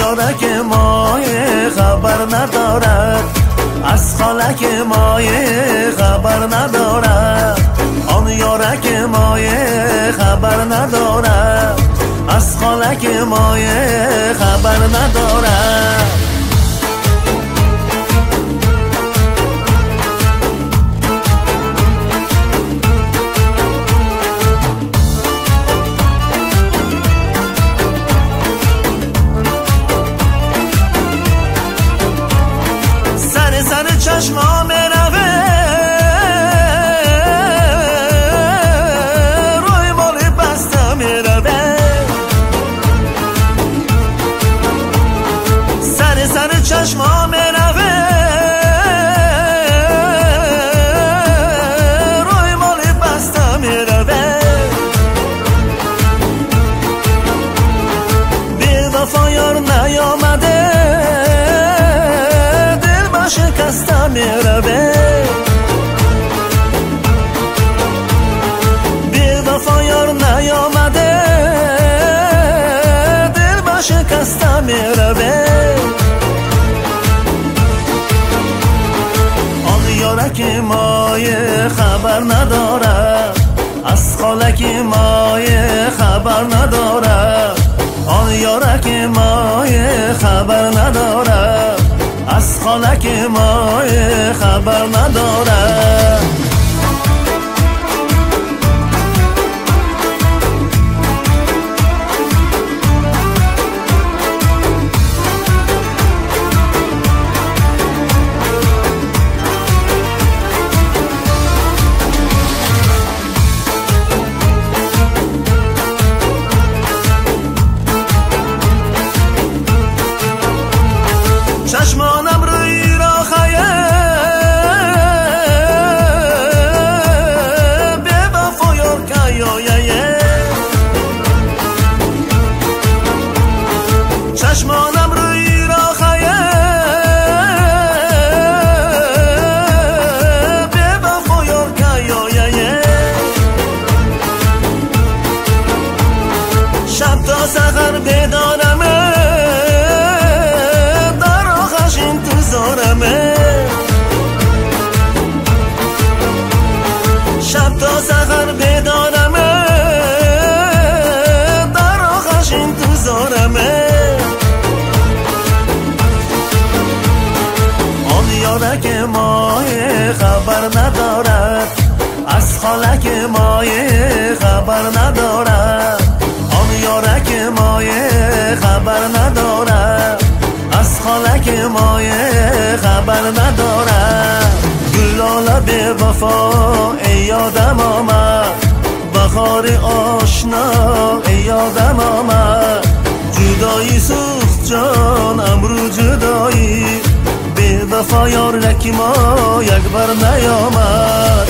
یارک مایه خبر ندارد، از خالک مایه خبر ندارد. آن یارک مایه خبر ندارد، از خالک مایه خبر ندارد. سر چشما میروه روی مالی بسته میروه، سر چشما میروه روی مالی بسته میروه. بی وفا یار نیامده شکسته میروه، بی وفا یار نیامده دل با شکسته میروه. آن یارک مایه خبر ندارد، از خالک مایه خبر ندارد. آن یارک مایه خبر ندارد، از خالک مایه خبر ندارد. چشمانم روی را خیه به وفا یار کیایه، چشمانم روی را خیه به وفا یار کیایه. شب تا سحر بیدارم شب تا سحر بیدارمه در آخش انتظارمه. آن یارک مایه خبر ندارد، از خالک مایه خبر ندارد. آن یارک مایه خبر ندارد، از خالک مایه خبر ندارد. گلاله به وفا ای یادم آمد، بهار آشنا ای یادم آمد. جدایی سوخت جان امرو جدایی، به وفا یار لکی ما یک بر نیامد.